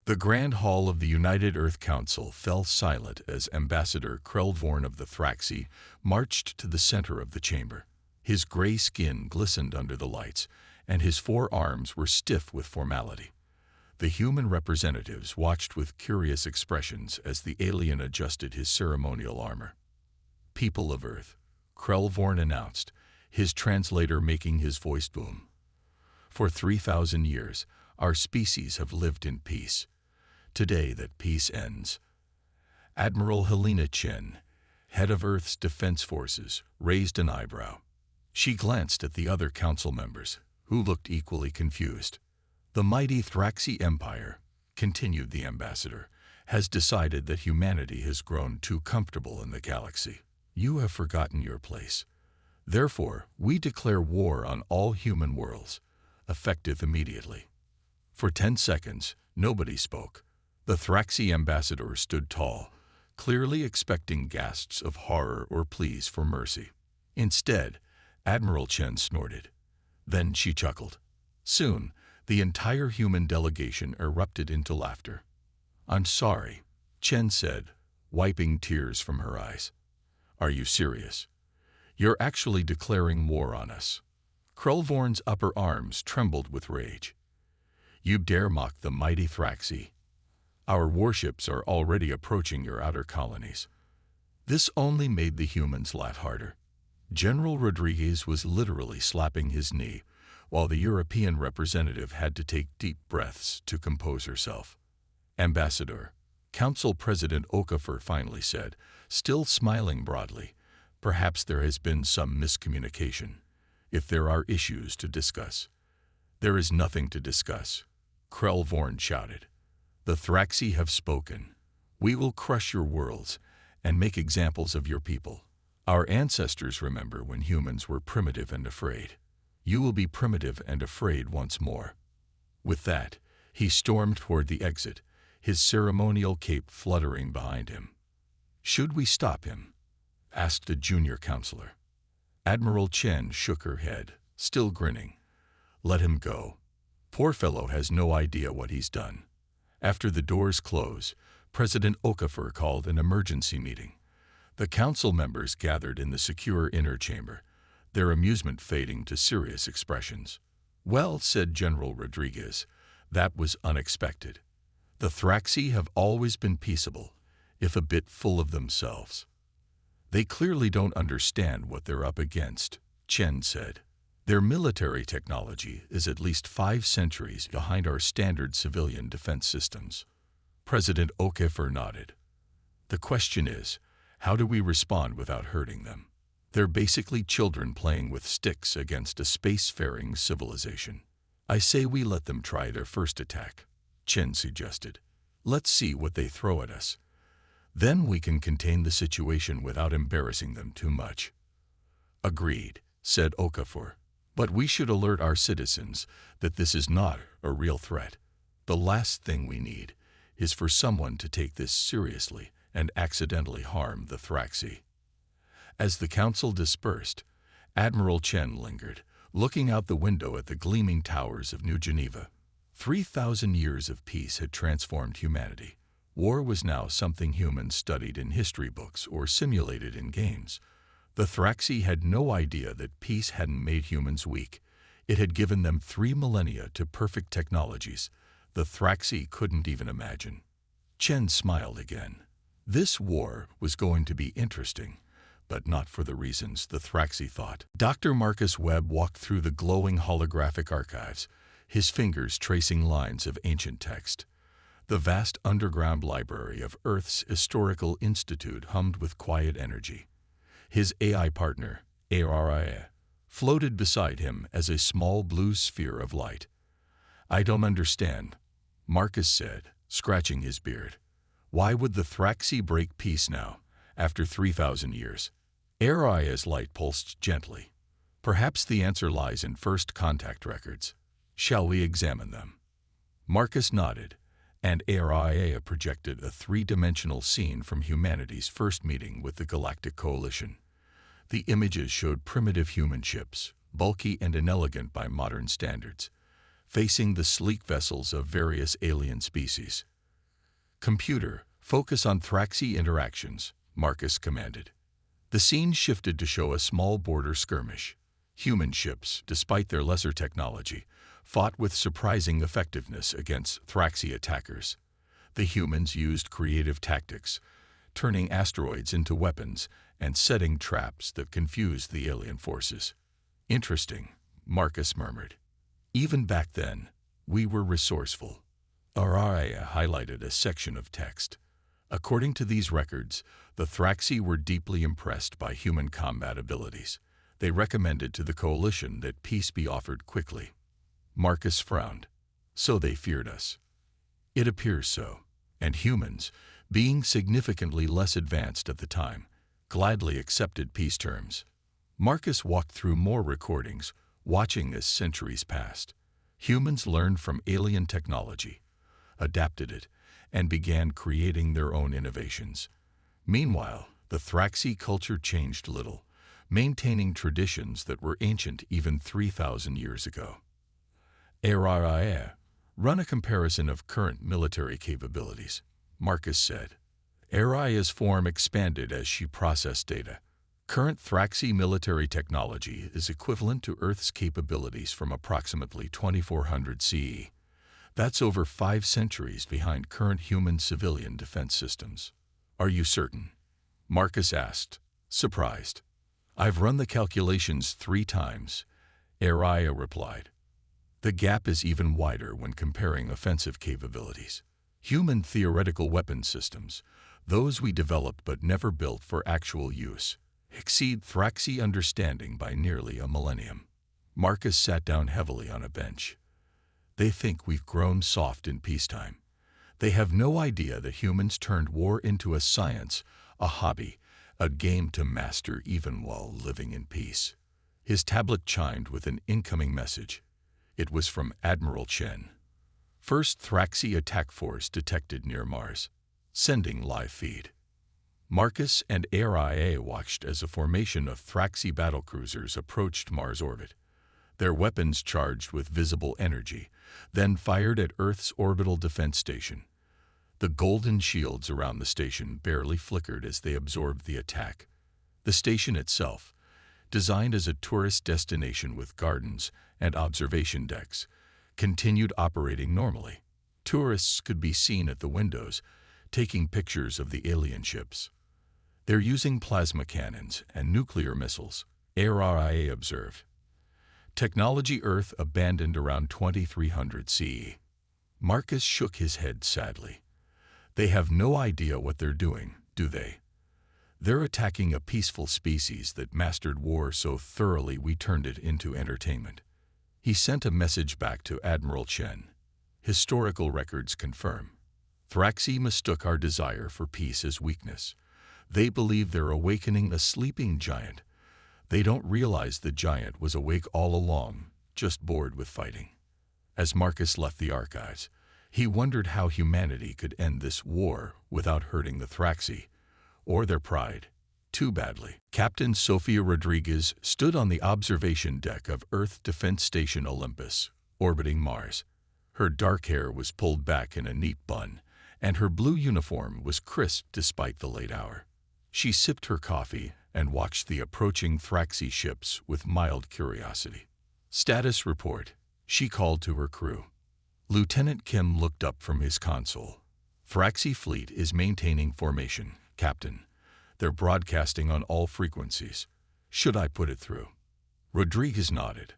The Grand Hall of the United Earth Council fell silent as Ambassador Krellvorn of the Thraxi marched to the center of the chamber. His gray skin glistened under the lights, and his forearms were stiff with formality. The human representatives watched with curious expressions as the alien adjusted his ceremonial armor. "People of Earth," Krellvorn announced, his translator making his voice boom. "For 3,000 years, our species have lived in peace. Today that peace ends." Admiral Helena Chen, head of Earth's defense forces, raised an eyebrow. She glanced at the other council members, who looked equally confused. "The mighty Thraxi Empire," continued the ambassador, "has decided that humanity has grown too comfortable in the galaxy. You have forgotten your place. Therefore, we declare war on all human worlds, effective immediately." For 10 seconds, nobody spoke. The Thraxi ambassador stood tall, clearly expecting gasps of horror or pleas for mercy. Instead, Admiral Chen snorted. Then she chuckled. Soon, the entire human delegation erupted into laughter. "I'm sorry," Chen said, wiping tears from her eyes. "Are you serious? You're actually declaring war on us." Krellvorn's upper arms trembled with rage. "You dare mock the mighty Thraxi? Our warships are already approaching your outer colonies." This only made the humans laugh harder. General Rodriguez was literally slapping his knee, while the European representative had to take deep breaths to compose herself. "Ambassador," Council President Okafor finally said, still smiling broadly, "perhaps there has been some miscommunication. If there are issues to discuss." "There is nothing to discuss," Krellvorn shouted. "The Thraxi have spoken. We will crush your worlds and make examples of your people. Our ancestors remember when humans were primitive and afraid. You will be primitive and afraid once more." With that, he stormed toward the exit, his ceremonial cape fluttering behind him. "Should we stop him?" asked a junior counselor. Admiral Chen shook her head, still grinning. "Let him go. Poor fellow has no idea what he's done." After the doors closed, President Okafor called an emergency meeting. The council members gathered in the secure inner chamber, their amusement fading to serious expressions. "Well," said General Rodriguez, "that was unexpected. The Thraxi have always been peaceable, if a bit full of themselves." "They clearly don't understand what they're up against," Chen said. "Their military technology is at least 5 centuries behind our standard civilian defense systems." President Okafor nodded. "The question is, how do we respond without hurting them? They're basically children playing with sticks against a spacefaring civilization." "I say we let them try their first attack," Chen suggested. "Let's see what they throw at us. Then we can contain the situation without embarrassing them too much." "Agreed," said Okafor. "But we should alert our citizens that this is not a real threat. The last thing we need is for someone to take this seriously and accidentally harm the Thraxi." As the council dispersed, Admiral Chen lingered, looking out the window at the gleaming towers of New Geneva. 3,000 years of peace had transformed humanity. War was now something humans studied in history books or simulated in games. The Thraxi had no idea that peace hadn't made humans weak. It had given them 3 millennia to perfect technologies the Thraxi couldn't even imagine. Chen smiled again. This war was going to be interesting, but not for the reasons the Thraxi thought. Dr. Marcus Webb walked through the glowing holographic archives, his fingers tracing lines of ancient text. The vast underground library of Earth's Historical Institute hummed with quiet energy. His AI partner, Aria, floated beside him as a small blue sphere of light. "I don't understand," Marcus said, scratching his beard. "Why would the Thraxi break peace now, after 3,000 years?" Aria's light pulsed gently. "Perhaps the answer lies in first contact records. Shall we examine them?" Marcus nodded, and Aria projected a 3-dimensional scene from humanity's first meeting with the Galactic Coalition. The images showed primitive human ships, bulky and inelegant by modern standards, facing the sleek vessels of various alien species. "Computer, focus on Thraxi interactions," Marcus commanded. The scene shifted to show a small border skirmish. Human ships, despite their lesser technology, fought with surprising effectiveness against Thraxi attackers. The humans used creative tactics, turning asteroids into weapons and setting traps that confused the alien forces. "Interesting," Marcus murmured. "Even back then, we were resourceful." Araya highlighted a section of text. According to these records, the Thraxi were deeply impressed by human combat abilities. They recommended to the coalition that peace be offered quickly. Marcus frowned. "So they feared us." "It appears so. And humans, being significantly less advanced at the time, gladly accepted peace terms." Marcus walked through more recordings, watching as centuries passed. Humans learned from alien technology, adapted it, and began creating their own innovations. Meanwhile, the Thraxi culture changed little, maintaining traditions that were ancient even 3,000 years ago. Araya, run a comparison of current military capabilities, Marcus said. Araya's form expanded as she processed data. Current Thraxi military technology is equivalent to Earth's capabilities from approximately 2400 CE. That's over 5 centuries behind current human civilian defense systems. "Are you certain?" Marcus asked, surprised. "I've run the calculations 3 times, Araya replied. "The gap is even wider when comparing offensive capabilities. Human theoretical weapon systems, those we developed but never built for actual use, exceed Thraxi understanding by nearly a millennium." Marcus sat down heavily on a bench. "They think we've grown soft in peacetime. They have no idea that humans turned war into a science, a hobby, a game to master even while living in peace." His tablet chimed with an incoming message. It was from Admiral Chen. "First Thraxi attack force detected near Mars. Sending live feed." Marcus and Araya watched as a formation of Thraxi battlecruisers approached Mars orbit. Their weapons charged with visible energy, then fired at Earth's orbital defense station. The golden shields around the station barely flickered as they absorbed the attack. The station itself, designed as a tourist destination with gardens and observation decks, continued operating normally. Tourists could be seen at the windows, taking pictures of the alien ships. "They're using plasma cannons and nuclear missiles," Araya observed. "Technology Earth abandoned around 2300 CE. Marcus shook his head sadly. "They have no idea what they're doing, do they? They're attacking a peaceful species that mastered war so thoroughly we turned it into entertainment." He sent a message back to Admiral Chen. "Historical records confirm. Thraxi mistook our desire for peace as weakness. They believe they're awakening a sleeping giant. They don't realize the giant was awake all along, just bored with fighting." As Marcus left the archives, he wondered how humanity could end this war without hurting the Thraxi, or their pride, too badly. Captain Sofia Rodriguez stood on the observation deck of Earth Defense Station Olympus, orbiting Mars. Her dark hair was pulled back in a neat bun, and her blue uniform was crisp despite the late hour. She sipped her coffee and watched the approaching Thraxi ships with mild curiosity. "Status report," she called to her crew. Lieutenant Kim looked up from his console. "Thraxi fleet is maintaining formation, Captain. They're broadcasting on all frequencies. Should I put it through?" Rodriguez nodded.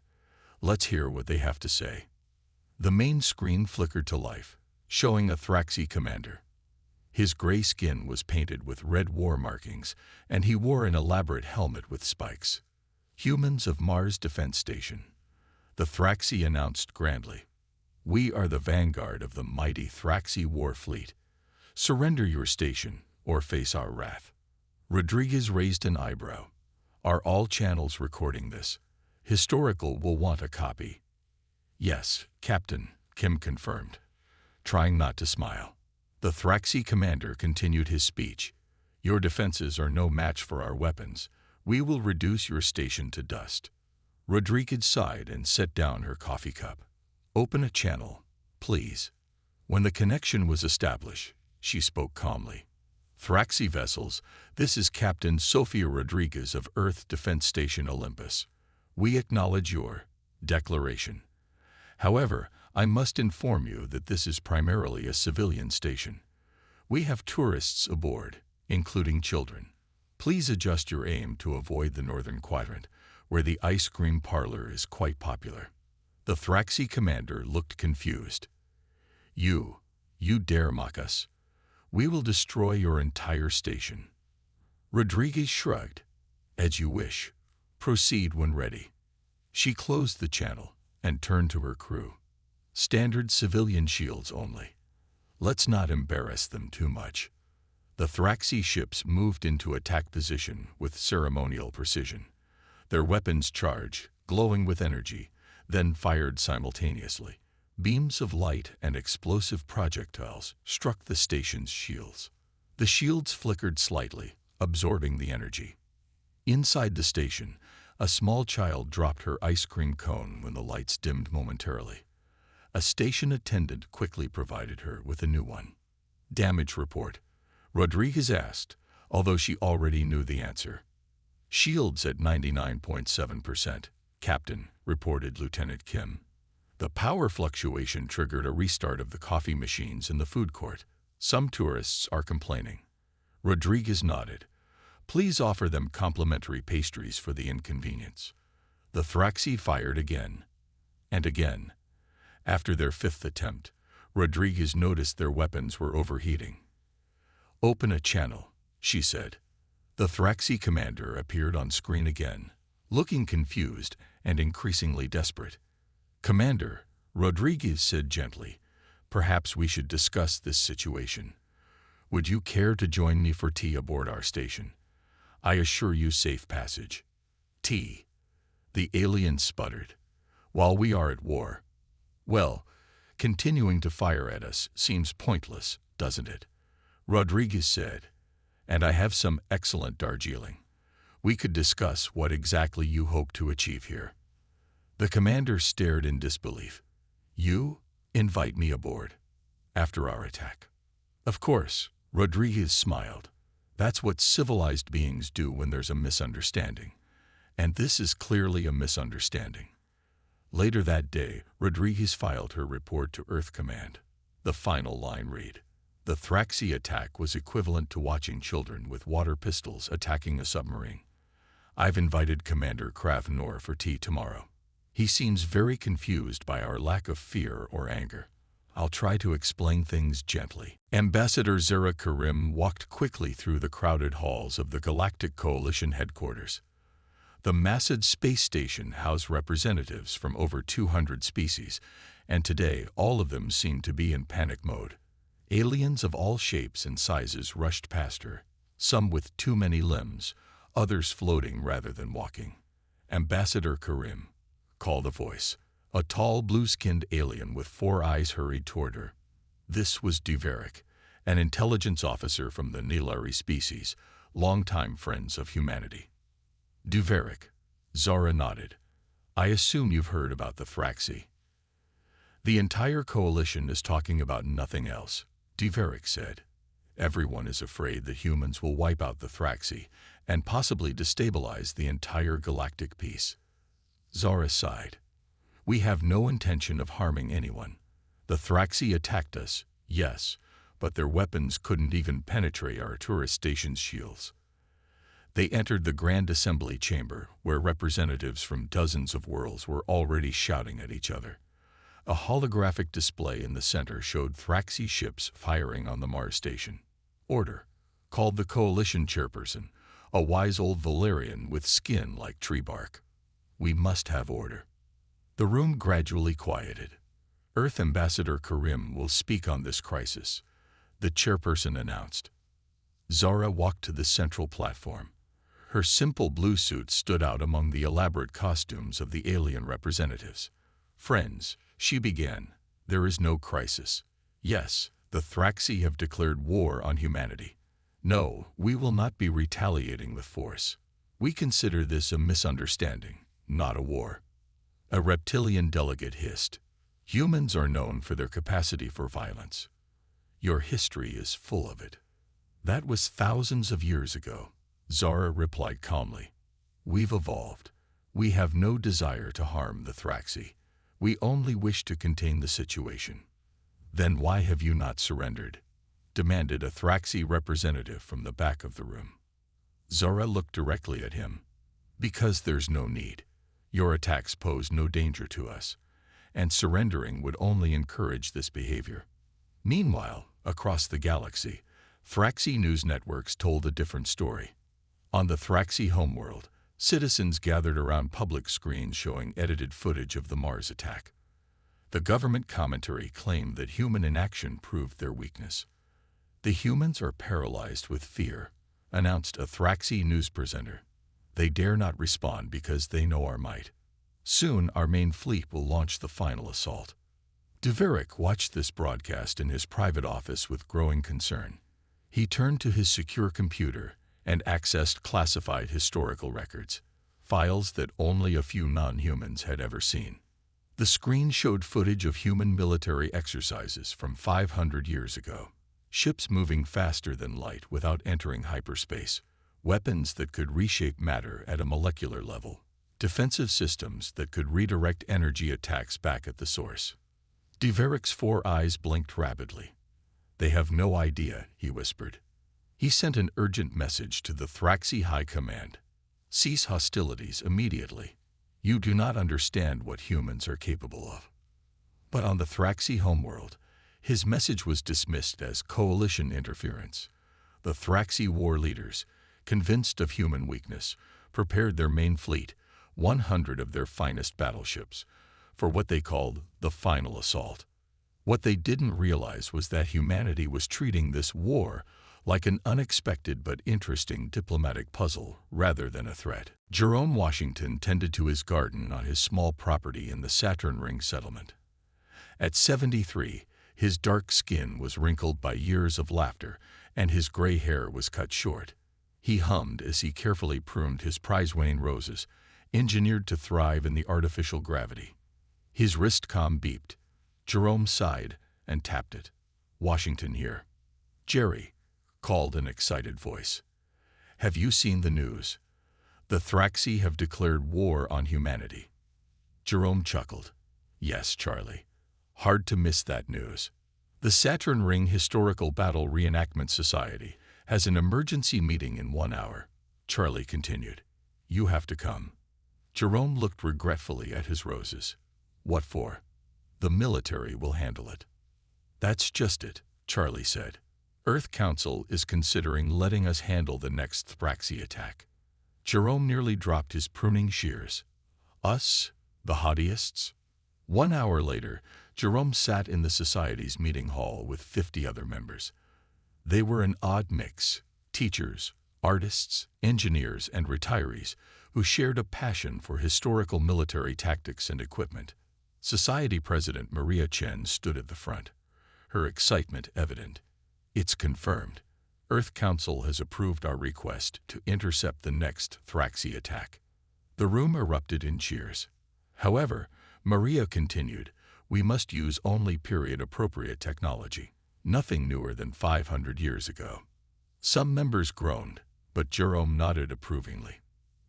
"Let's hear what they have to say." The main screen flickered to life, showing a Thraxi commander. His gray skin was painted with red war markings, and he wore an elaborate helmet with spikes. "Humans of Mars Defense Station," the Thraxi announced grandly. "We are the vanguard of the mighty Thraxi war fleet. Surrender your station or face our wrath." Rodriguez raised an eyebrow. "Are all channels recording this? Historical will want a copy." "Yes, Captain," Kim confirmed, trying not to smile. The Thraxi commander continued his speech. "Your defenses are no match for our weapons. We will reduce your station to dust." Rodriguez sighed and set down her coffee cup. "Open a channel, please." When the connection was established, she spoke calmly. "Thraxi vessels, this is Captain Sofia Rodriguez of Earth Defense Station Olympus. We acknowledge your declaration. However, I must inform you that this is primarily a civilian station. We have tourists aboard, including children. Please adjust your aim to avoid the northern quadrant, where the ice cream parlor is quite popular." The Thraxi commander looked confused. You dare mock us? We will destroy your entire station." Rodriguez shrugged. "As you wish. Proceed when ready." She closed the channel and turned to her crew. "Standard civilian shields only. Let's not embarrass them too much." The Thraxi ships moved into attack position with ceremonial precision. Their weapons charged, glowing with energy, then fired simultaneously. Beams of light and explosive projectiles struck the station's shields. The shields flickered slightly, absorbing the energy. Inside the station, a small child dropped her ice cream cone when the lights dimmed momentarily. A station attendant quickly provided her with a new one. "Damage report," Rodriguez asked, although she already knew the answer. "Shields at 99.7%, Captain," reported Lieutenant Kim. The power fluctuation triggered a restart of the coffee machines in the food court. "Some tourists are complaining." Rodriguez nodded. "Please offer them complimentary pastries for the inconvenience." The Thraxi fired again and again. After their fifth attempt, Rodriguez noticed their weapons were overheating. "Open a channel," she said. The Thraxi commander appeared on screen again, looking confused and increasingly desperate. "Commander," Rodriguez said gently, "perhaps we should discuss this situation. Would you care to join me for tea aboard our station? I assure you safe passage." "Tea?" the alien sputtered. "While we are at war? Well, continuing to fire at us seems pointless, doesn't it?" Rodriguez said. "And I have some excellent Darjeeling. We could discuss what exactly you hope to achieve here." The commander stared in disbelief. "You invite me aboard? After our attack?" "Of course," Rodriguez smiled. "That's what civilized beings do when there's a misunderstanding. And this is clearly a misunderstanding." Later that day, Rodriguez filed her report to Earth Command. The final line read, "The Thraxi attack was equivalent to watching children with water pistols attacking a submarine. I've invited Commander Kravnor for tea tomorrow. He seems very confused by our lack of fear or anger. I'll try to explain things gently." Ambassador Zara Karim walked quickly through the crowded halls of the Galactic Coalition headquarters. The massive space station housed representatives from over 200 species, and today all of them seemed to be in panic mode. Aliens of all shapes and sizes rushed past her, some with too many limbs, others floating rather than walking. "Ambassador Karim," called a voice. A tall, blue-skinned alien with 4 eyes hurried toward her. This was Duveric, an intelligence officer from the Nilari species, longtime friends of humanity. "Duveric," Zara nodded. "I assume you've heard about the Thraxi." "The entire coalition is talking about nothing else," Duveric said. "Everyone is afraid that humans will wipe out the Thraxi and possibly destabilize the entire galactic peace." Zara sighed. "We have no intention of harming anyone. The Thraxi attacked us, yes, but their weapons couldn't even penetrate our tourist station's shields." They entered the Grand Assembly Chamber, where representatives from dozens of worlds were already shouting at each other. A holographic display in the center showed Thraxi ships firing on the Mars station. "Order," called the coalition chairperson, a wise old Valerian with skin like tree bark. "We must have order." The room gradually quieted. "Earth Ambassador Karim will speak on this crisis," the chairperson announced. Zara walked to the central platform. Her simple blue suit stood out among the elaborate costumes of the alien representatives. "Friends," she began, "there is no crisis. Yes, the Thraxi have declared war on humanity. No, we will not be retaliating with force. We consider this a misunderstanding, not a war." A reptilian delegate hissed. "Humans are known for their capacity for violence. Your history is full of it. That was thousands of years ago, Zara replied calmly. We've evolved. We have no desire to harm the Thraxi. We only wish to contain the situation. Then why have you not surrendered? Demanded a Thraxi representative from the back of the room. Zara looked directly at him. Because there's no need. Your attacks pose no danger to us, and surrendering would only encourage this behavior. Meanwhile, across the galaxy, Thraxi news networks told a different story. On the Thraxi homeworld, citizens gathered around public screens showing edited footage of the Mars attack. The government commentary claimed that human inaction proved their weakness. The humans are paralyzed with fear, announced a Thraxi news presenter. They dare not respond because they know our might. Soon our main fleet will launch the final assault. Deverick watched this broadcast in his private office with growing concern. He turned to his secure computer and accessed classified historical records, files that only a few non-humans had ever seen. The screen showed footage of human military exercises from 500 years ago. Ships moving faster than light without entering hyperspace, weapons that could reshape matter at a molecular level, defensive systems that could redirect energy attacks back at the source. Deverick's 4 eyes blinked rapidly. They have no idea, he whispered. He sent an urgent message to the Thraxi High Command. Cease hostilities immediately. You do not understand what humans are capable of. But on the Thraxi homeworld, his message was dismissed as coalition interference. The Thraxi war leaders, convinced of human weakness, prepared their main fleet, 100 of their finest battleships, for what they called the final assault. What they didn't realize was that humanity was treating this war like an unexpected but interesting diplomatic puzzle rather than a threat. Jerome Washington tended to his garden on his small property in the Saturn Ring settlement. At 73, his dark skin was wrinkled by years of laughter, and his gray hair was cut short. He hummed as he carefully pruned his prize-winning roses, engineered to thrive in the artificial gravity. His wristcom beeped. Jerome sighed and tapped it. Washington here. Jerry, called an excited voice. Have you seen the news? The Thraxi have declared war on humanity. Jerome chuckled. Yes, Charlie. Hard to miss that news. The Saturn Ring Historical Battle Reenactment Society has an emergency meeting in 1 hour. Charlie continued. You have to come. Jerome looked regretfully at his roses. What for? The military will handle it. That's just it, Charlie said. Earth Council is considering letting us handle the next Thraxi attack. Jerome nearly dropped his pruning shears. Us? The hobbyists? 1 hour later, Jerome sat in the Society's meeting hall with 50 other members. They were an odd mix, teachers, artists, engineers, and retirees who shared a passion for historical military tactics and equipment. Society President Maria Chen stood at the front, her excitement evident. It's confirmed. Earth Council has approved our request to intercept the next Thraxi attack. The room erupted in cheers. However, Maria continued, we must use only period-appropriate technology, nothing newer than 500 years ago. Some members groaned, but Jerome nodded approvingly.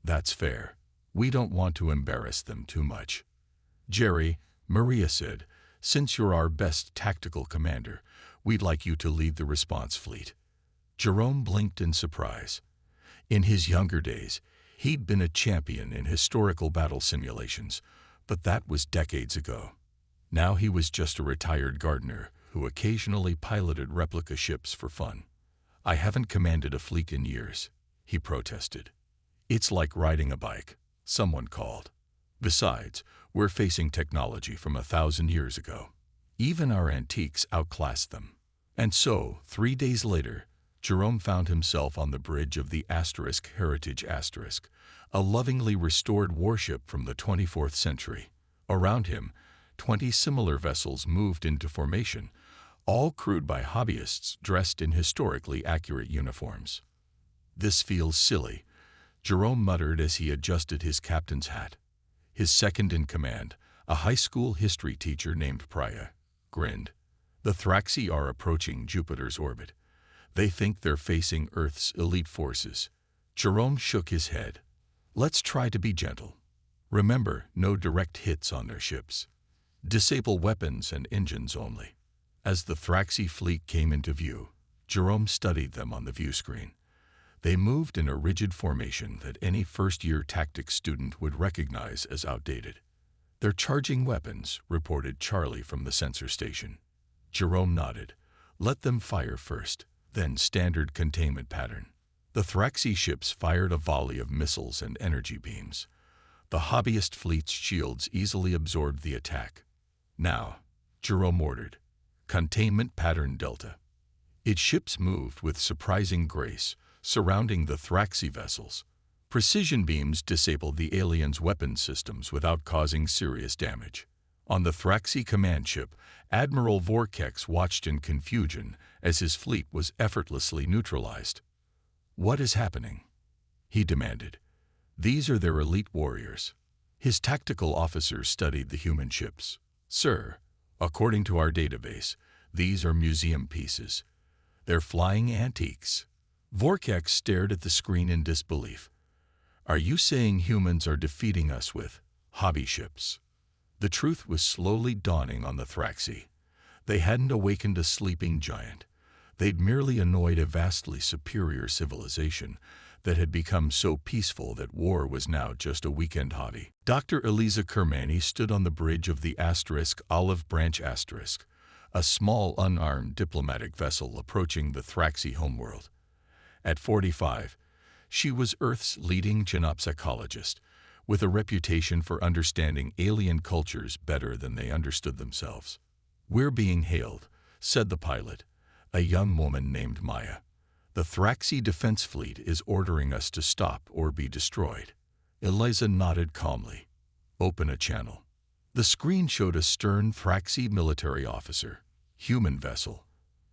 That's fair. We don't want to embarrass them too much. Jerry, Maria said, since you're our best tactical commander, we'd like you to lead the response fleet. Jerome blinked in surprise. In his younger days, he'd been a champion in historical battle simulations, but that was decades ago. Now he was just a retired gardener who occasionally piloted replica ships for fun. I haven't commanded a fleet in years, he protested. It's like riding a bike, someone called. Besides, we're facing technology from 1,000 years ago. Even our antiques outclass them. And so, 3 days later, Jerome found himself on the bridge of the Heritage Asterisk, a lovingly restored warship from the 24th century. Around him, 20 similar vessels moved into formation, all crewed by hobbyists dressed in historically accurate uniforms. This feels silly, Jerome muttered as he adjusted his captain's hat. His second in command, a high school history teacher named Priya, grinned. The Thraxi are approaching Jupiter's orbit. They think they're facing Earth's elite forces. Jerome shook his head. Let's try to be gentle. Remember, no direct hits on their ships. Disable weapons and engines only. As the Thraxi fleet came into view, Jerome studied them on the view screen. They moved in a rigid formation that any first-year tactics student would recognize as outdated. They're charging weapons, reported Charlie from the sensor station. Jerome nodded. Let them fire first, then standard containment pattern. The Thraxi ships fired a volley of missiles and energy beams. The hobbyist fleet's shields easily absorbed the attack. Now, Jerome ordered, containment pattern Delta. Its ships moved with surprising grace, surrounding the Thraxi vessels. Precision beams disabled the aliens' weapon systems without causing serious damage. On the Thraxi command ship, Admiral Vorkex watched in confusion as his fleet was effortlessly neutralized. What is happening? He demanded. These are their elite warriors. His tactical officers studied the human ships. Sir, according to our database, these are museum pieces. They're flying antiques. Vorkex stared at the screen in disbelief. Are you saying humans are defeating us with hobby ships? The truth was slowly dawning on the Thraxi. They hadn't awakened a sleeping giant. They'd merely annoyed a vastly superior civilization that had become so peaceful that war was now just a weekend hobby. Dr. Eliza Kermani stood on the bridge of the Olive Branch Asterisk, a small unarmed diplomatic vessel approaching the Thraxi homeworld. At 45, she was Earth's leading genopsychologist, with a reputation for understanding alien cultures better than they understood themselves. We're being hailed, said the pilot, a young woman named Maya. The Thraxi Defense Fleet is ordering us to stop or be destroyed. Eliza nodded calmly. Open a channel. The screen showed a stern Thraxi military officer. Human vessel.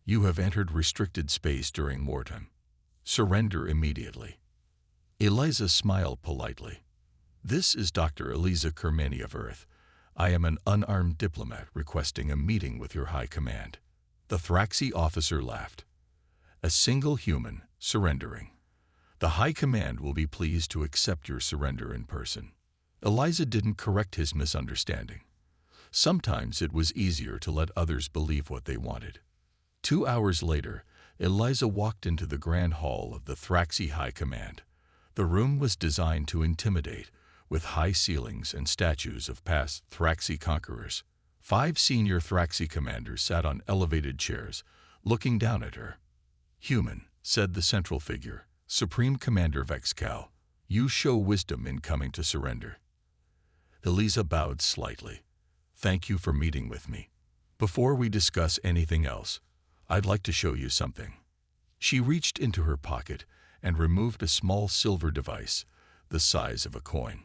You have entered restricted space during wartime. Surrender immediately. Eliza smiled politely. This is Dr. Eliza Kermani of Earth. I am an unarmed diplomat requesting a meeting with your high command. The Thraxi officer laughed. A single human surrendering. The high command will be pleased to accept your surrender in person. Eliza didn't correct his misunderstanding. Sometimes it was easier to let others believe what they wanted. 2 hours later, Eliza walked into the grand hall of the Thraxi High Command. The room was designed to intimidate, with high ceilings and statues of past Thraxi conquerors. 5 senior Thraxi commanders sat on elevated chairs, looking down at her. Human, said the central figure, Supreme Commander Vexcal, you show wisdom in coming to surrender. Eliza bowed slightly. Thank you for meeting with me. Before we discuss anything else, I'd like to show you something. She reached into her pocket and removed a small silver device, the size of a coin.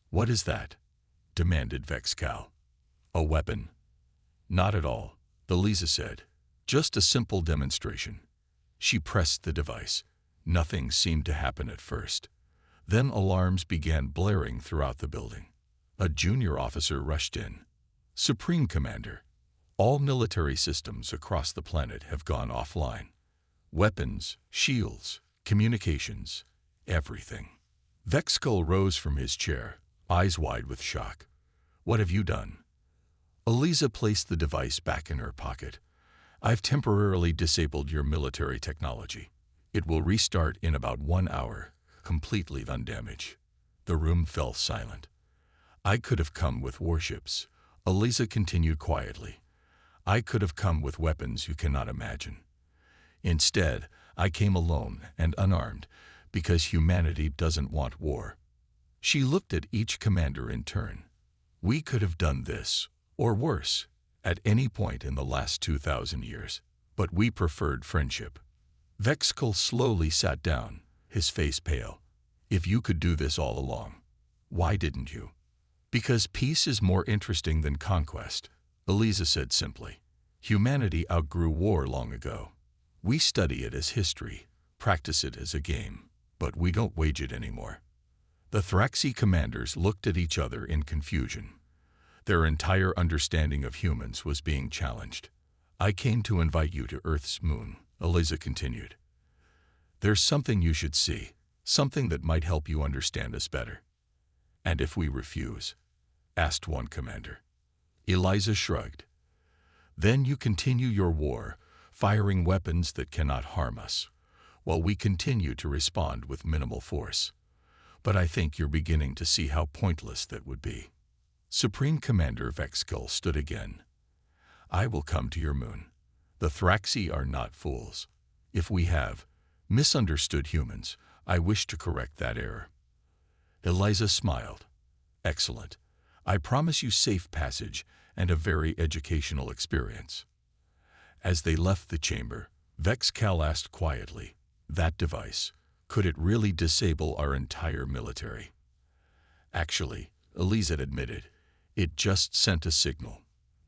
What is that? Demanded Vexcal. A weapon? Not at all, Eliza said. Just a simple demonstration. She pressed the device. Nothing seemed to happen at first. Then alarms began blaring throughout the building. A junior officer rushed in. Supreme Commander, all military systems across the planet have gone offline. Weapons, shields, communications, everything. Vexcal rose from his chair, eyes wide with shock. What have you done? Eliza placed the device back in her pocket. I've temporarily disabled your military technology. It will restart in about 1 hour, completely undamaged. The room fell silent. I could have come with warships, Eliza continued quietly. I could have come with weapons you cannot imagine. Instead, I came alone and unarmed because humanity doesn't want war. She looked at each commander in turn. We could have done this, or worse, at any point in the last 2,000 years, but we preferred friendship. Vexcal slowly sat down, his face pale. If you could do this all along, why didn't you? Because peace is more interesting than conquest, Eliza said simply. Humanity outgrew war long ago. We study it as history, practice it as a game, but we don't wage it anymore. The Thraxi commanders looked at each other in confusion. Their entire understanding of humans was being challenged. I came to invite you to Earth's moon, Eliza continued. There's something you should see, something that might help you understand us better. And if we refuse? Asked one commander. Eliza shrugged. Then you continue your war, firing weapons that cannot harm us, while we continue to respond with minimal force. But I think you're beginning to see how pointless that would be. Supreme Commander Vexkull stood again. I will come to your moon. The Thraxi are not fools. If we have misunderstood humans, I wish to correct that error. Eliza smiled. Excellent. I promise you safe passage and a very educational experience. As they left the chamber, Vexkull asked quietly, that device, could it really disable our entire military? Actually, Eliza admitted, it just sent a signal.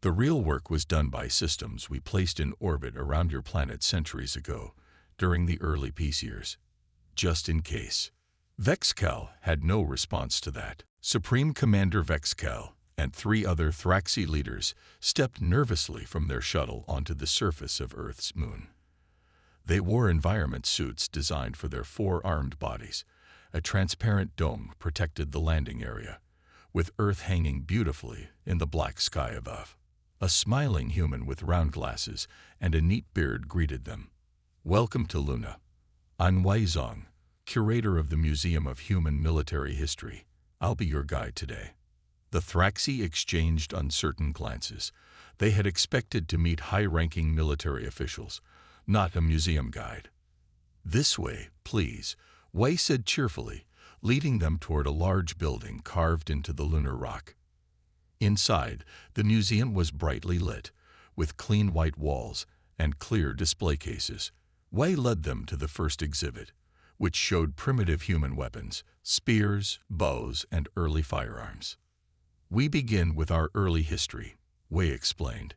The real work was done by systems we placed in orbit around your planet centuries ago, during the early peace years. Just in case. Vexkull had no response to that. Supreme Commander Vexkull and 3 other Thraxi leaders stepped nervously from their shuttle onto the surface of Earth's moon. They wore environment suits designed for their 4-armed bodies. A transparent dome protected the landing area, with Earth hanging beautifully in the black sky above. A smiling human with round glasses and a neat beard greeted them. Welcome to Luna. I'm Wei Zong, curator of the Museum of Human Military History. I'll be your guide today. The Thraxi exchanged uncertain glances. They had expected to meet high-ranking military officials, not a museum guide. This way, please, Wei said cheerfully, leading them toward a large building carved into the lunar rock. Inside, the museum was brightly lit, with clean white walls and clear display cases. Wei led them to the first exhibit, which showed primitive human weapons, spears, bows, and early firearms. We begin with our early history, Wei explained.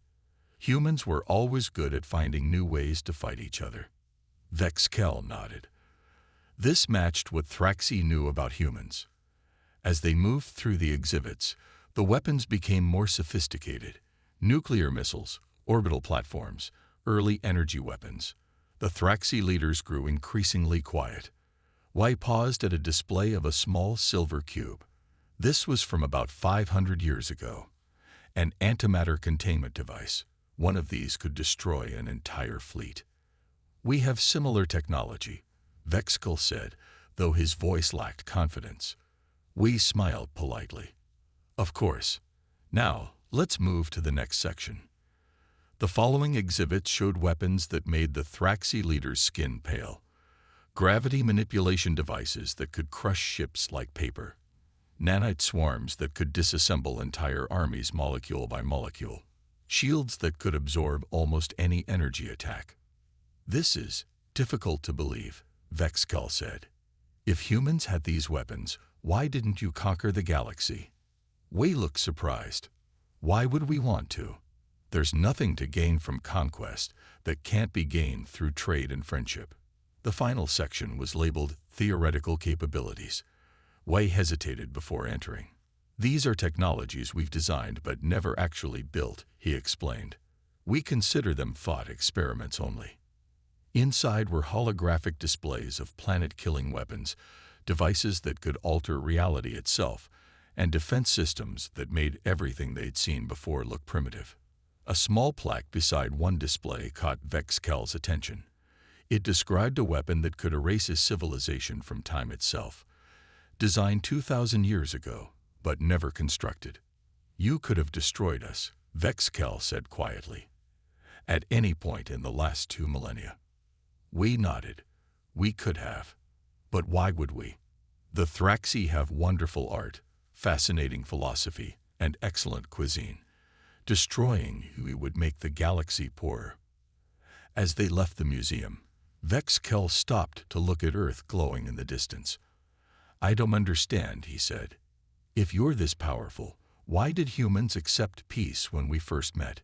Humans were always good at finding new ways to fight each other. Vexkull nodded. This matched what Thraxi knew about humans. As they moved through the exhibits, the weapons became more sophisticated. Nuclear missiles, orbital platforms, early energy weapons. The Thraxi leaders grew increasingly quiet. Wei paused at a display of a small silver cube. This was from about 500 years ago. An antimatter containment device. One of these could destroy an entire fleet. We have similar technology, Vexkull said, though his voice lacked confidence. Wei smiled politely. Of course. Now, let's move to the next section. The following exhibits showed weapons that made the Thraxi leaders' skin pale. Gravity manipulation devices that could crush ships like paper. Nanite swarms that could disassemble entire armies molecule by molecule. Shields that could absorb almost any energy attack. This is difficult to believe, Vexkull said. If humans had these weapons, why didn't you conquer the galaxy? Wei looked surprised. Why would we want to? There's nothing to gain from conquest that can't be gained through trade and friendship. The final section was labeled Theoretical Capabilities. Wei hesitated before entering. These are technologies we've designed but never actually built, he explained. We consider them thought experiments only. Inside were holographic displays of planet-killing weapons, devices that could alter reality itself, and defense systems that made everything they'd seen before look primitive. A small plaque beside one display caught Vexkull's attention. It described a weapon that could erase a civilization from time itself. Designed 2,000 years ago, but never constructed. You could have destroyed us, Vexkull said quietly. At any point in the last 2 millennia. We nodded. We could have. But why would we? The Thraxi have wonderful art, fascinating philosophy, and excellent cuisine. Destroying you would make the galaxy poorer. As they left the museum, Vexkull stopped to look at Earth glowing in the distance. I don't understand, he said. If you're this powerful, why did humans accept peace when we first met?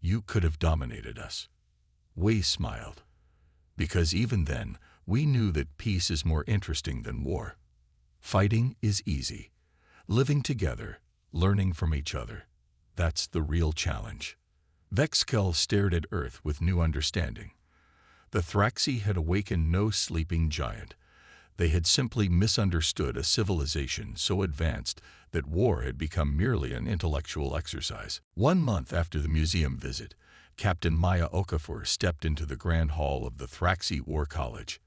You could have dominated us. Wei smiled. Because even then, we knew that peace is more interesting than war. Fighting is easy. Living together, learning from each other. That's the real challenge. Vexkel stared at Earth with new understanding. The Thraxi had awakened no sleeping giant. They had simply misunderstood a civilization so advanced that war had become merely an intellectual exercise. 1 month after the museum visit, Captain Maya Okafor stepped into the grand hall of the Thraxi War College.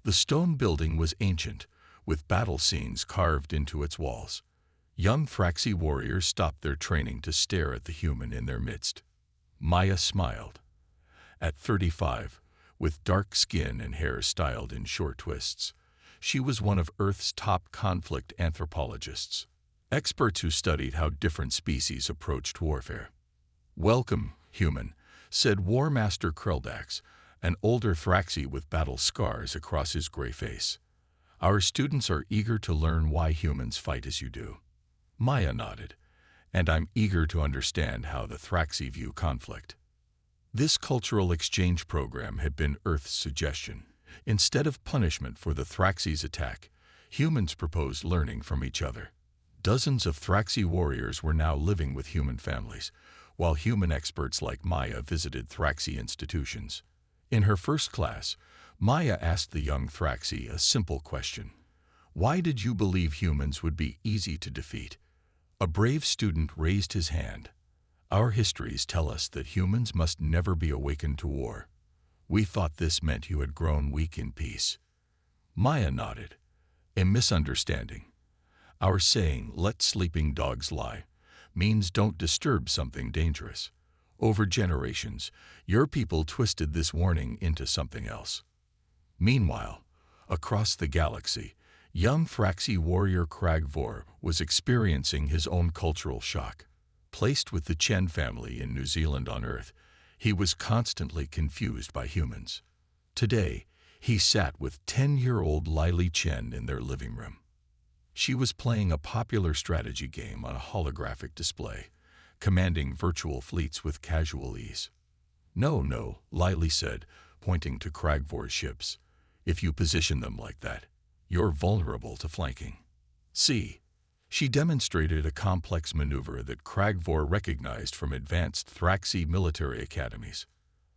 The stone building was ancient, with battle scenes carved into its walls. Young Thraxi warriors stopped their training to stare at the human in their midst. Maya smiled. At 35, with dark skin and hair styled in short twists, she was one of Earth's top conflict anthropologists, experts who studied how different species approached warfare. "Welcome, human," said War Master Kreldax, an older Thraxi with battle scars across his gray face. "Our students are eager to learn why humans fight as you do." Maya nodded. "And I'm eager to understand how the Thraxi view conflict." This cultural exchange program had been Earth's suggestion. Instead of punishment for the Thraxi's attack, humans proposed learning from each other. Dozens of Thraxi warriors were now living with human families, while human experts like Maya visited Thraxi institutions. In her first class, Maya asked the young Thraxi a simple question. "Why did you believe humans would be easy to defeat?" A brave student raised his hand. "Our histories tell us that humans must never be awakened to war. We thought this meant you had grown weak in peace." Maya nodded. "A misunderstanding. Our saying, 'Let sleeping dogs lie,' means don't disturb something dangerous. Over generations, your people twisted this warning into something else." Meanwhile, across the galaxy, young Thraxi warrior Kragvor was experiencing his own cultural shock. Placed with the Chen family in New Zealand on Earth, he was constantly confused by humans. Today, he sat with 10-year-old Lily Chen in their living room. She was playing a popular strategy game on a holographic display, commanding virtual fleets with casual ease. "No," Lily said, pointing to Kragvor's ships. "If you position them like that, you're vulnerable to flanking. See." She demonstrated a complex maneuver that Kragvor recognized from advanced Thraxi military academies.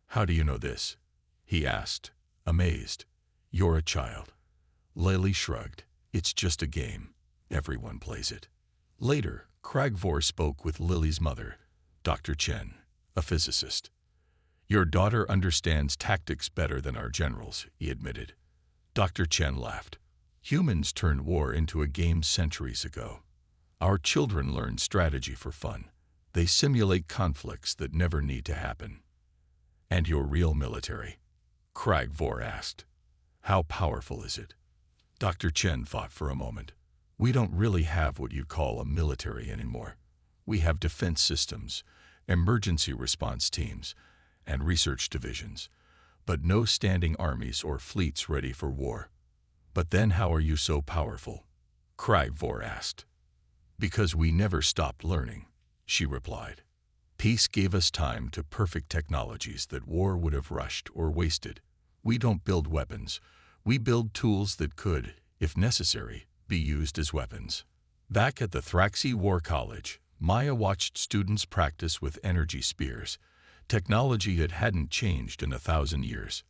"How do you know this?" he asked, amazed. "You're a child." Lily shrugged. "It's just a game. Everyone plays it." Later, Kragvor spoke with Lily's mother, Dr. Chen, a physicist. "Your daughter understands tactics better than our generals," he admitted. Dr. Chen laughed. "Humans turned war into a game centuries ago. Our children learn strategy for fun. They simulate conflicts that never need to happen." "And your real military?" Kragvor asked. "How powerful is it?" Dr. Chen thought for a moment. "We don't really have what you'd call a military anymore. We have defense systems, emergency response teams, and research divisions, but no standing armies or fleets ready for war." "But then how are you so powerful?" Kragvor asked. "Because we never stopped learning," she replied. "Peace gave us time to perfect technologies that war would have rushed or wasted. We don't build weapons. We build tools that could, if necessary, be used as weapons." Back at the Thraxi War College, Maya watched students practice with energy spears, technology that hadn't changed in 1,000 years.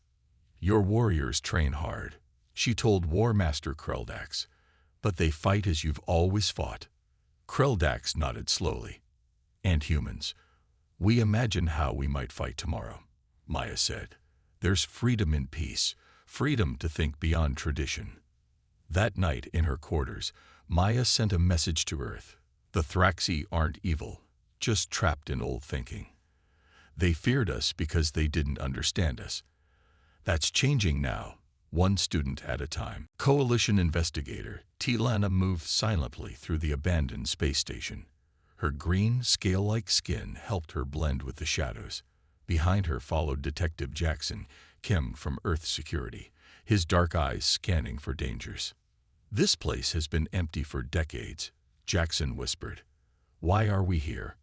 "Your warriors train hard," she told War Master Kreldax, "but they fight as you've always fought." Kreldax nodded slowly. "And humans. We imagine how we might fight tomorrow," Maya said. "There's freedom in peace, freedom to think beyond tradition." That night in her quarters, Maya sent a message to Earth. "The Thraxi aren't evil, just trapped in old thinking. They feared us because they didn't understand us. That's changing now, one student at a time." Coalition investigator Tilana moved silently through the abandoned space station. Her green, scale-like skin helped her blend with the shadows. Behind her followed Detective Jackson, Kim from Earth Security, his dark eyes scanning for dangers. "This place has been empty for decades," Jackson whispered. "Why are we here?"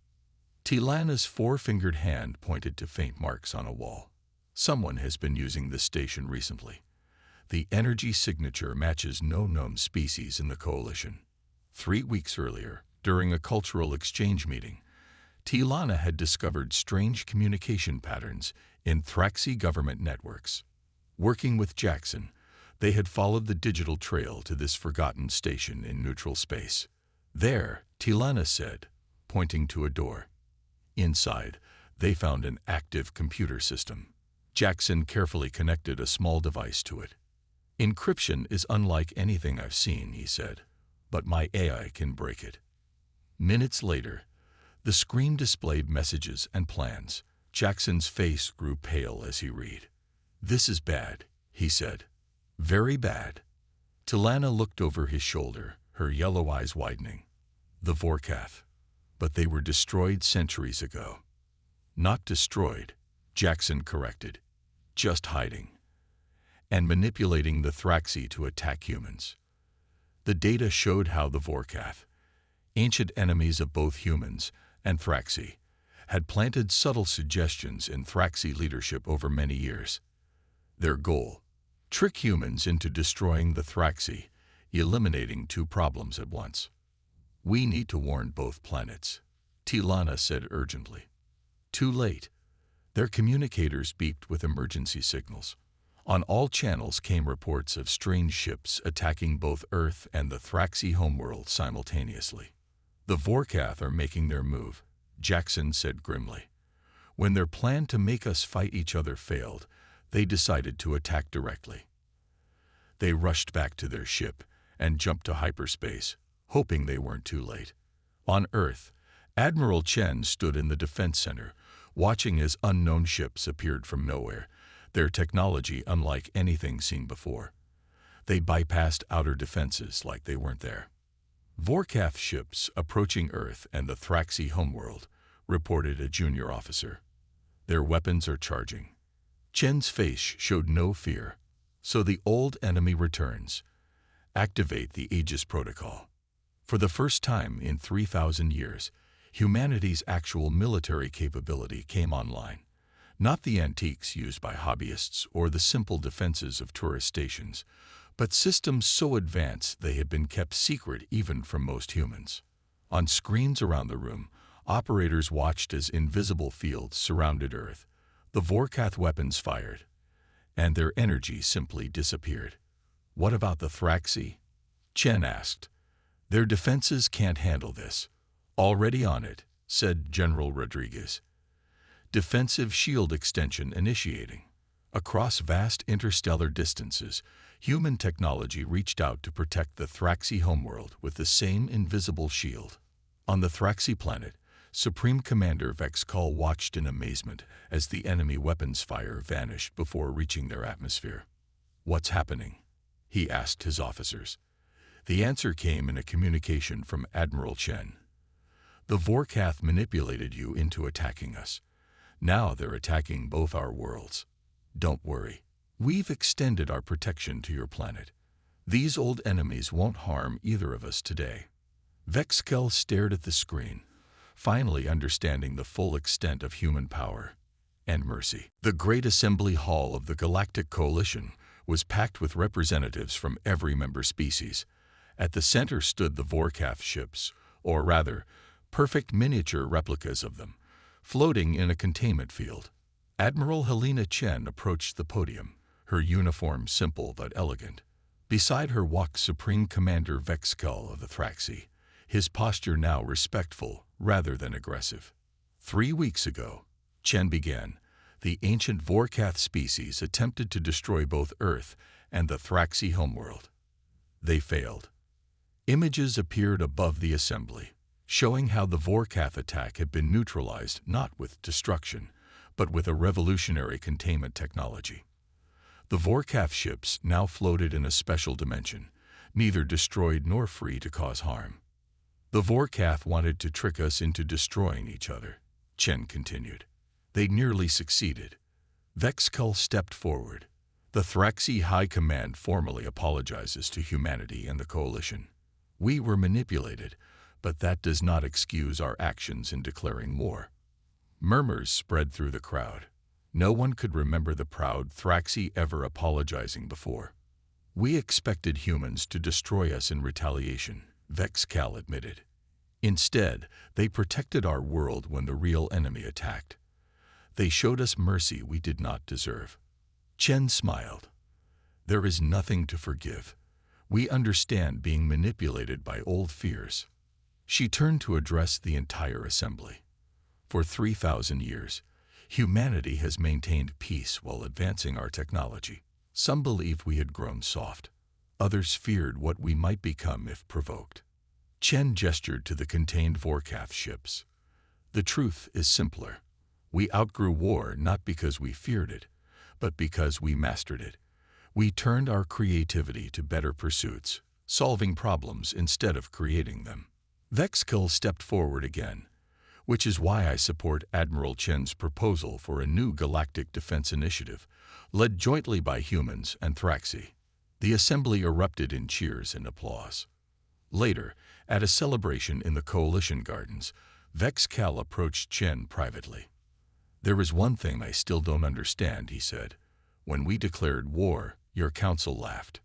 Tilana's four-fingered hand pointed to faint marks on a wall. "Someone has been using this station recently. The energy signature matches no known species in the Coalition. 3 weeks earlier, during a cultural exchange meeting, Tilana had discovered strange communication patterns in Thraxi government networks. Working with Jackson, they had followed the digital trail to this forgotten station in neutral space. There, Tilana said, pointing to a door. Inside, they found an active computer system. Jackson carefully connected a small device to it. "Encryption is unlike anything I've seen," he said, "but my AI can break it." Minutes later, the screen displayed messages and plans. Jackson's face grew pale as he read. "This is bad," he said. "Very bad." Tilana looked over his shoulder, her yellow eyes widening. "The Vorkath. But they were destroyed centuries ago." "Not destroyed," Jackson corrected. "Just hiding. And manipulating the Thraxi to attack humans." The data showed how the Vorkath, ancient enemies of both humans and Thraxi, had planted subtle suggestions in Thraxi leadership over many years. Their goal: trick humans into destroying the Thraxi, eliminating two problems at once. "We need to warn both planets," Tilana said urgently. Too late. Their communicators beeped with emergency signals. On all channels came reports of strange ships attacking both Earth and the Thraxi homeworld simultaneously. "The Vorkath are making their move," Jackson said grimly. "When their plan to make us fight each other failed, they decided to attack directly." They rushed back to their ship and jumped to hyperspace, hoping they weren't too late. On Earth, Admiral Chen stood in the defense center, watching as unknown ships appeared from nowhere, their technology unlike anything seen before. They bypassed outer defenses like they weren't there. "Vorkath ships approaching Earth and the Thraxi homeworld," reported a junior officer. "Their weapons are charging." Chen's face showed no fear. "So the old enemy returns. Activate the Aegis Protocol." For the first time in 3,000 years, humanity's actual military capability came online. Not the antiques used by hobbyists or the simple defenses of tourist stations, but systems so advanced they had been kept secret even from most humans. On screens around the room, operators watched as invisible fields surrounded Earth. The Vorkath weapons fired, and their energy simply disappeared. "What about the Thraxi?" Chen asked. "Their defenses can't handle this." "Already on it," said General Rodriguez. "Defensive shield extension initiating." Across vast interstellar distances, human technology reached out to protect the Thraxi homeworld with the same invisible shield. On the Thraxi planet, Supreme Commander Vexkal watched in amazement as the enemy weapons fire vanished before reaching their atmosphere. "What's happening?" he asked his officers. The answer came in a communication from Admiral Chen. "The Vorkath manipulated you into attacking us. Now they're attacking both our worlds. Don't worry. We've extended our protection to your planet. These old enemies won't harm either of us today." Vexkal stared at the screen, finally understanding the full extent of human power and mercy. The great assembly hall of the Galactic Coalition was packed with representatives from every member species. At the center stood the Vorkath ships, or rather, perfect miniature replicas of them, floating in a containment field. Admiral Helena Chen approached the podium, her uniform simple but elegant. Beside her walked Supreme Commander Vexkal of the Thraxi, his posture now respectful rather than aggressive. 3 weeks ago, Chen began, the ancient Vorkath species attempted to destroy both Earth and the Thraxi homeworld. They failed. Images appeared above the assembly, showing how the Vorkath attack had been neutralized not with destruction, but with a revolutionary containment technology. The Vorkath ships now floated in a special dimension, neither destroyed nor free to cause harm. "The Vorkath wanted to trick us into destroying each other," Chen continued. "They nearly succeeded." Vexkal stepped forward. "The Thraxi High Command formally apologizes to humanity and the Coalition. We were manipulated, but that does not excuse our actions in declaring war." Murmurs spread through the crowd. No one could remember the proud Thraxi ever apologizing before. "We expected humans to destroy us in retaliation," Vexkal admitted. Instead, they protected our world when the real enemy attacked. They showed us mercy we did not deserve. Chen smiled. There is nothing to forgive. We understand being manipulated by old fears. She turned to address the entire assembly. For 3,000 years, humanity has maintained peace while advancing our technology. Some believed we had grown soft. Others feared what we might become if provoked. Chen gestured to the contained Vorkath ships. The truth is simpler. We outgrew war not because we feared it, but because we mastered it. We turned our creativity to better pursuits, solving problems instead of creating them. Vexkill stepped forward again, which is why I support Admiral Chen's proposal for a new galactic defense initiative, led jointly by humans and Thraxi. The assembly erupted in cheers and applause. Later, at a celebration in the Coalition Gardens, Vexkill approached Chen privately. There is one thing I still don't understand, he said. When we declared war, your council laughed.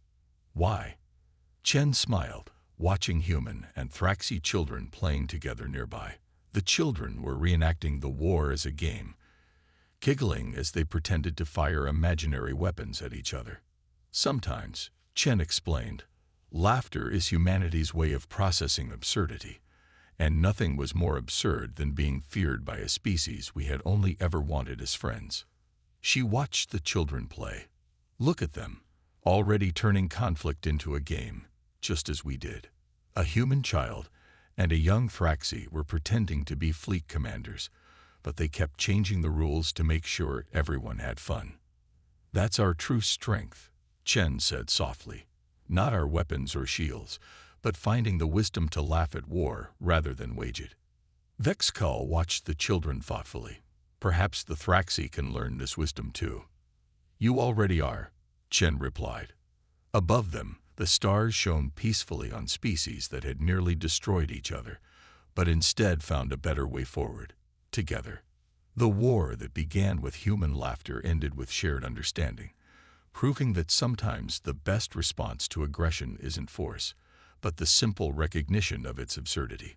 Why? Chen smiled, watching human and Thraxi children playing together nearby. The children were reenacting the war as a game, giggling as they pretended to fire imaginary weapons at each other. Sometimes, Chen explained, laughter is humanity's way of processing absurdity, and nothing was more absurd than being feared by a species we had only ever wanted as friends. She watched the children play. Look at them, already turning conflict into a game, just as we did. A human child and a young Thraxi were pretending to be fleet commanders, but they kept changing the rules to make sure everyone had fun. That's our true strength, Chen said softly. Not our weapons or shields, but finding the wisdom to laugh at war rather than wage it. Vexkill watched the children thoughtfully. Perhaps the Thraxi can learn this wisdom too. You already are, Chen replied. Above them, the stars shone peacefully on species that had nearly destroyed each other, but instead found a better way forward, together. The war that began with human laughter ended with shared understanding, proving that sometimes the best response to aggression isn't force, but the simple recognition of its absurdity.